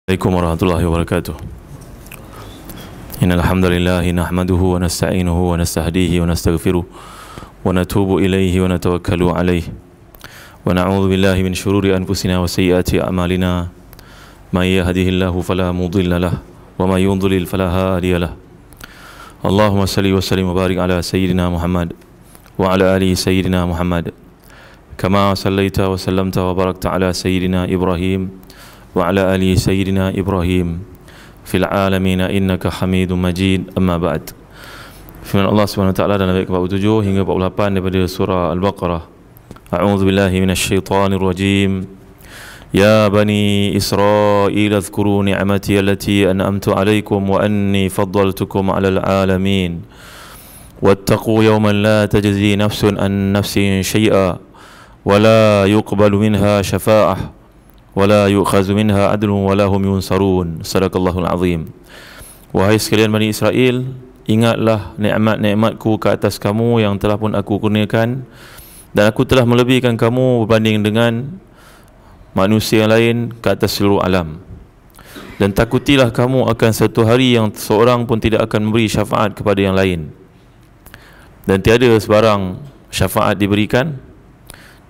Assalamualaikum warahmatullahi wabarakatuh. Innal hamdalillah nahmaduhu wa nasta'inuhu wa nastahdihi wa nastaghfiruh wa natubu ilaihi wa natawakkalu alaihi wa na'udzu billahi min shururi anfusina wa sayyiati a'malina may yahdihillahu fala mudilla lahu wa may yudlil fala hadiya lahu. Allahumma salli wa sallim wa barik ala sayyidina Muhammad wa ala ali sayyidina Muhammad kama sallaita wa sallamta wa barakta ala sayyidina Ibrahim wa ala ali sayyidina Ibrahim fil alamin innaka Hamidum Majid. Amma ba'd. Firman Allah Subhanahu wa taala dalam ayat 47 hingga 48 daripada surah Al-Baqarah. A'udzu billahi minasyaitonir rajim. Ya bani Israil adhkuru ni'mati allati an'amtu 'alaikum wa anni faddaltukum 'alal alamin. Wattaqu yawman la tajzi nafsun an nafsin syai'a wa la yuqbalu minha syafa'ah wala yu'khazu minha adlun wala hum yunsarun. Sadaqallahul azim. Wahai sekalian Bani Israel, ingatlah nikmat-nikmatku ke atas kamu yang telah pun aku kurniakan, dan aku telah melebihkan kamu berbanding dengan manusia yang lain ke atas seluruh alam. Dan takutilah kamu akan satu hari yang seorang pun tidak akan memberi syafaat kepada yang lain, dan tiada sebarang syafaat diberikan,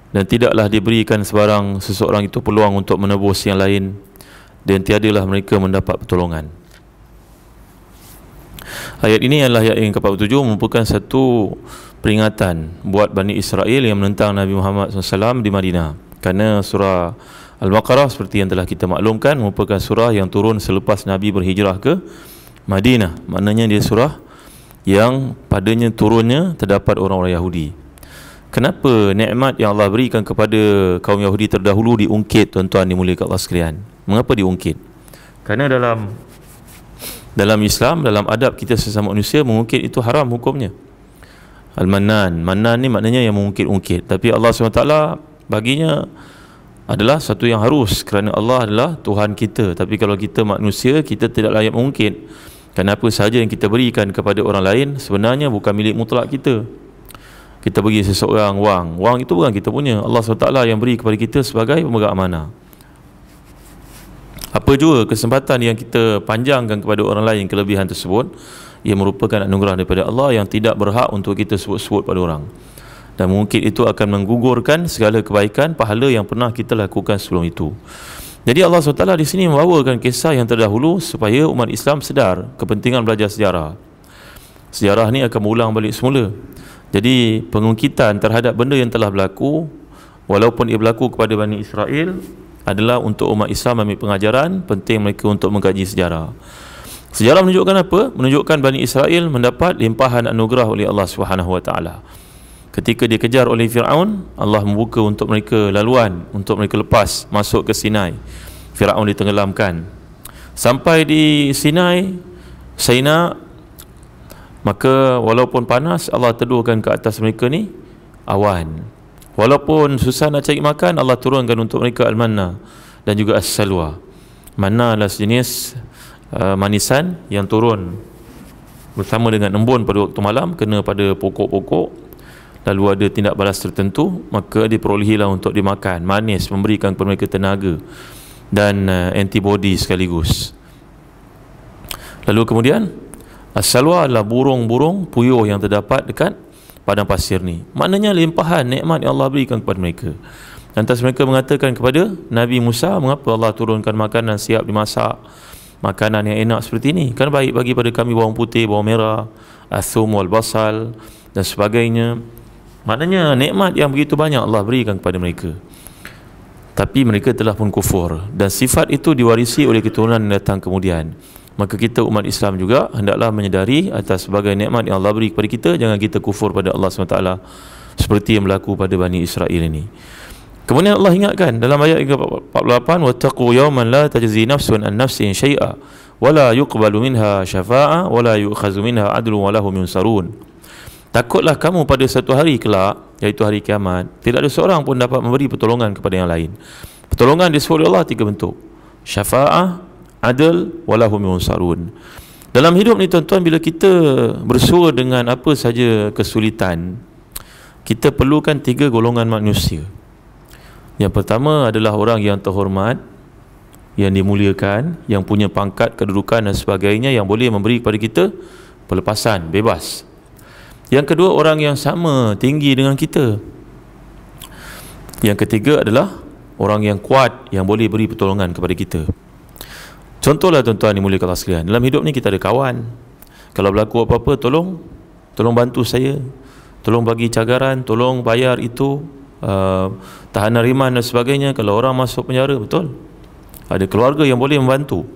dan tidaklah diberikan sebarang seseorang itu peluang untuk menebus yang lain, dan tiadalah mereka mendapat pertolongan. Ayat ini adalah ayat yang ke-47, merupakan satu peringatan buat Bani Israel yang menentang Nabi Muhammad SAW di Madinah. Kerana surah Al-Baqarah seperti yang telah kita maklumkan merupakan surah yang turun selepas Nabi berhijrah ke Madinah. Maknanya dia surah yang padanya turunnya terdapat orang-orang Yahudi. Kenapa nikmat yang Allah berikan kepada kaum Yahudi terdahulu diungkit, tuan-tuan dimuliakan Allah sekalian? Mengapa diungkit? Kerana dalam Islam, dalam adab kita sesama manusia, mengungkit itu haram hukumnya. Al-Mannan, Mannan ni maknanya yang mengungkit-ungkit, tapi Allah SWT baginya adalah satu yang harus, kerana Allah adalah Tuhan kita. Tapi kalau kita manusia, kita tidak layak mengungkit, kerana apa sahaja yang kita berikan kepada orang lain sebenarnya bukan milik mutlak kita. Kita bagi seseorang wang itu bukan kita punya. Allah SWT yang beri kepada kita sebagai pemegang amanah. Apa jua kesempatan yang kita panjangkan kepada orang lain, kelebihan tersebut, ia merupakan anugerah daripada Allah yang tidak berhak untuk kita sebut-sebut pada orang. Dan mungkin itu akan menggugurkan segala kebaikan, pahala yang pernah kita lakukan sebelum itu. Jadi Allah SWT di sini membawakan kisah yang terdahulu supaya umat Islam sedar kepentingan belajar sejarah. Sejarah ni akan berulang balik semula. Jadi pengungkitan terhadap benda yang telah berlaku, walaupun ia berlaku kepada Bani Israel, adalah untuk umat Islam ambil pengajaran, penting mereka untuk mengkaji sejarah. Sejarah menunjukkan apa? Menunjukkan Bani Israel mendapat limpahan anugerah oleh Allah SWT. Ketika dikejar oleh Fir'aun, Allah membuka untuk mereka laluan, untuk mereka lepas masuk ke Sinai. Fir'aun ditenggelamkan. Sampai di Sinai, maka walaupun panas, Allah teduhkan ke atas mereka ni awan. Walaupun susah nak cari makan, Allah turunkan untuk mereka al-manna dan juga as-salwa. Manna adalah sejenis manisan yang turun bersama dengan embun pada waktu malam, kena pada pokok-pokok, lalu ada tindak balas tertentu, maka diperolehilah untuk dimakan. Manis, memberikan kepada mereka tenaga dan antibody sekaligus. Lalu kemudian as-salwa adalah burung-burung puyuh yang terdapat dekat padang pasir ni. Maknanya limpahan nikmat yang Allah berikan kepada mereka. Lantas mereka mengatakan kepada Nabi Musa, mengapa Allah turunkan makanan siap dimasak, makanan yang enak seperti ini? Kan baik bagi pada kami bawang putih, bawang merah, athum wal basal dan sebagainya. Maknanya nikmat yang begitu banyak Allah berikan kepada mereka, tapi mereka telah pun kufur, dan sifat itu diwarisi oleh keturunan yang datang kemudian. Maka kita umat Islam juga hendaklah menyedari atas sebagai nikmat yang Allah beri kepada kita, jangan kita kufur pada Allah SWT seperti yang berlaku pada Bani Israel ini. Kemudian Allah ingatkan dalam ayat 48, wattaqu yawman la tajzi nafsun an nafsin syai'a wala yuqbalu minha syafa'a wala yu'khazu minha adlun wala hum yunsarun. Takutlah kamu pada satu hari kelak, iaitu hari kiamat, tidak ada seorang pun dapat memberi pertolongan kepada yang lain. Pertolongan disebut oleh Allah 3 bentuk: syafa'ah, adl, walahum yunsarun. Dalam hidup ni tuan-tuan, bila kita bersua dengan apa saja kesulitan, kita perlukan 3 golongan manusia. Yang pertama adalah orang yang terhormat, yang dimuliakan, yang punya pangkat, kedudukan dan sebagainya, yang boleh memberi kepada kita pelepasan, bebas. Yang kedua, orang yang sama tinggi dengan kita. Yang ketiga adalah orang yang kuat, yang boleh beri pertolongan kepada kita. Contohlah tuan-tuan dimuliakan Allah sekalian, dalam hidup ni kita ada kawan. Kalau berlaku apa-apa, tolong bantu saya, tolong bagi cagaran, tolong bayar itu, tahanan riman dan sebagainya. Kalau orang masuk penjara, betul, ada keluarga yang boleh membantu.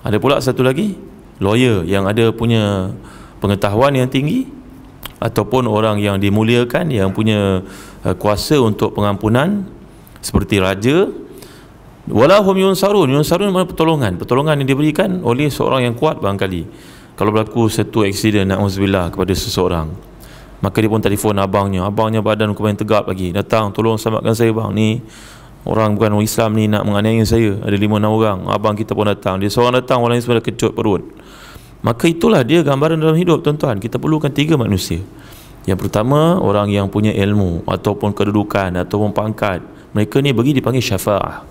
Ada pula satu lagi, lawyer yang ada punya pengetahuan yang tinggi, ataupun orang yang dimuliakan, yang punya kuasa untuk pengampunan, seperti raja. Walahum yunsarun, yunsarun mana pertolongan yang diberikan oleh seorang yang kuat. Barangkali kalau berlaku satu aksiden, na'udzubillah, kepada seseorang, maka dia pun telefon abangnya badan hukuman tegap lagi, datang, tolong selamatkan saya bang, ni orang bukan orang Islam ni nak menganiaya saya, ada 5-6 orang. Abang kita pun datang, dia seorang datang, orang lain sudah kecut perut. Maka itulah dia gambaran dalam hidup tuan-tuan. Kita perlukan 3 manusia. Yang pertama, orang yang punya ilmu ataupun kedudukan ataupun pangkat, mereka ni dipanggil syafa'ah.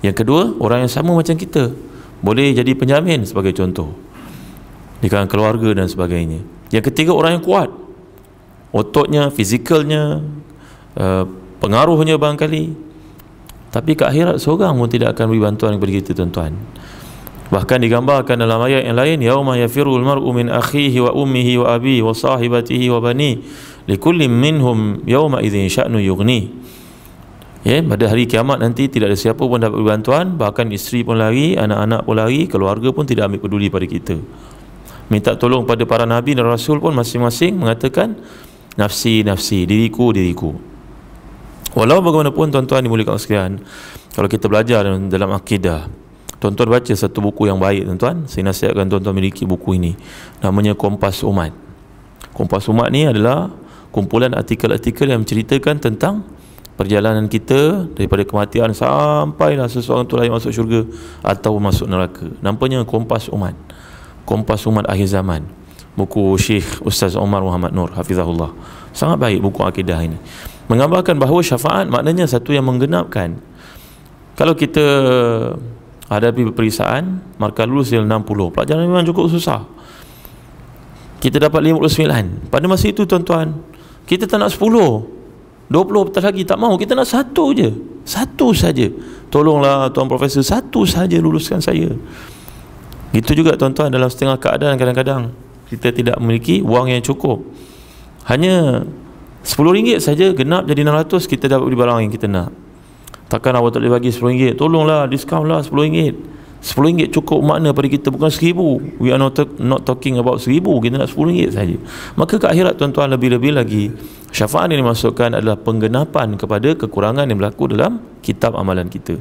Yang kedua, orang yang sama macam kita, boleh jadi penjamin sebagai contoh di kalangan keluarga dan sebagainya. Yang ketiga, orang yang kuat, ototnya, fizikalnya, pengaruhnya barangkali. Tapi ke akhirat seorang pun tidak akan beri bantuan kepada kita tuan-tuan. Bahkan digambarkan dalam ayat yang lain, yauma yafirul mar'u min akhihi wa ummihi wa abihi wa sahibatihi wa bani likulli minhum yauma idzin sya'nu yughni. Ya, pada hari kiamat nanti tidak ada siapa pun dapat beri bantuan, bahkan isteri pun lari, anak-anak pun lari, keluarga pun tidak ambil peduli pada kita. Minta tolong pada para nabi dan rasul pun masing-masing mengatakan nafsi, nafsi, diriku, diriku. Walau bagaimanapun tuan-tuan dimuliakan sekalian, kalau kita belajar dalam akidah, tuan-tuan baca satu buku yang baik tuan-tuan. Saya nasihatkan tuan-tuan miliki buku ini, namanya Kompas Umat. Kompas Umat ni adalah kumpulan artikel-artikel yang menceritakan tentang perjalanan kita daripada kematian sampailah seseorang tu lain masuk syurga atau masuk neraka. Nampaknya Kompas Umat, Kompas Umat Akhir Zaman, buku Syekh Ustaz Omar Muhammad Nur hafizahullah. Sangat baik buku akidah ini, menggambarkan bahawa syafaat maknanya satu yang menggenapkan. Kalau kita hadapi peperiksaan, markah lulus dia 60, pelajaran memang cukup susah, kita dapat 59. Pada masa itu tuan-tuan, kita tak nak 10, 20 petas lagi, tak mahu, kita nak satu je, satu saja. Tolonglah tuan profesor, satu saja luluskan saya. Gitu juga tuan-tuan, dalam setengah keadaan kadang-kadang kita tidak memiliki wang yang cukup, hanya RM10 saja genap jadi 600, kita dapat beli barang yang kita nak. Takkan awak tak boleh bagi RM10? Tolonglah, diskaun lah RM10. RM10 cukup makna pada kita, bukan RM1000. We are not talking about RM1000, kita nak RM10 saja. Maka ke akhirat tuan-tuan, lebih-lebih lagi syafaat yang dimasukkan adalah penggenapan kepada kekurangan yang berlaku dalam kitab amalan kita.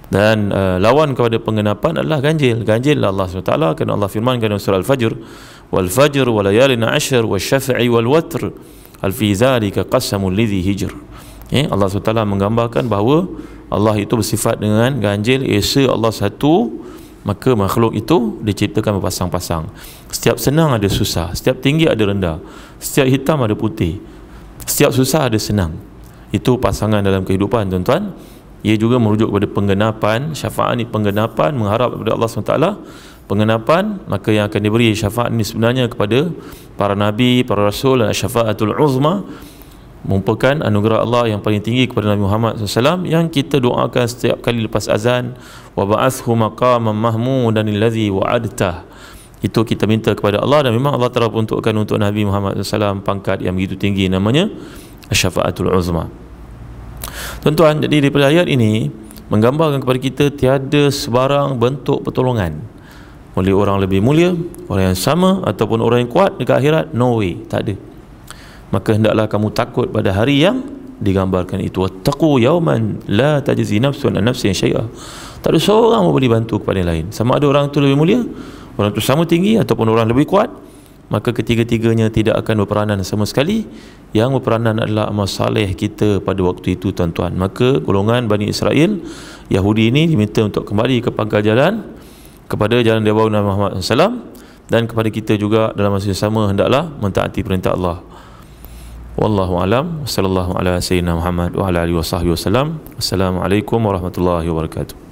Dan lawan kepada penggenapan adalah ganjil. Ganjil Allah SWT, kerana Allah firmankan dalam surah Al-Fajr, wal fajr wa layalin ashr wa syafi'i wal watr al fi zalika qasamul lidhi hijr. Allah SWT menggambarkan bahawa Allah itu bersifat dengan ganjil. Esa Allah satu, maka makhluk itu diciptakan berpasang-pasang. Setiap senang ada susah, setiap tinggi ada rendah, setiap hitam ada putih, setiap susah ada senang. Itu pasangan dalam kehidupan tuan-tuan. Ia juga merujuk kepada penggenapan. Syafaat ni penggenapan, mengharap kepada Allah SWT penggenapan. Maka yang akan diberi syafaat ini sebenarnya kepada para nabi, para rasul, dan syafaatul uzma merupakan anugerah Allah yang paling tinggi kepada Nabi Muhammad SAW, yang kita doakan setiap kali lepas azan, wa ba'athu maqaman mahmudan alladhi wa'adtah. Itu kita minta kepada Allah, dan memang Allah telah peruntukkan untuk Nabi Muhammad SAW pangkat yang begitu tinggi, namanya syafaatul uzma. Tuan-tuan, jadi daripada ayat ini menggambarkan kepada kita tiada sebarang bentuk pertolongan oleh orang lebih mulia, orang yang sama, ataupun orang yang kuat dekat akhirat. No way, tak ada. Maka hendaklah kamu takut pada hari yang digambarkan itu. Wattaqu yawman la tajzi nafsun an nafsin syai'a. Tak ada seorang yang boleh bantu kepada yang lain, sama ada orang itu lebih mulia, orang itu sama tinggi, ataupun orang lebih kuat. Maka ketiga-tiganya tidak akan berperanan sama sekali. Yang berperanan adalah amal saleh kita pada waktu itu tuan-tuan. Maka golongan Bani Israel Yahudi ini diminta untuk kembali ke pangkal jalan, kepada jalan dia bawa Nabi Muhammad SAW, dan kepada kita juga dalam masa yang sama hendaklah mentaati perintah Allah. Wallahu alam, sallallahu ala sayyidina Muhammad wa ala alihi wa sahbihi wasallam. Assalamualaikum warahmatullahi wabarakatuh.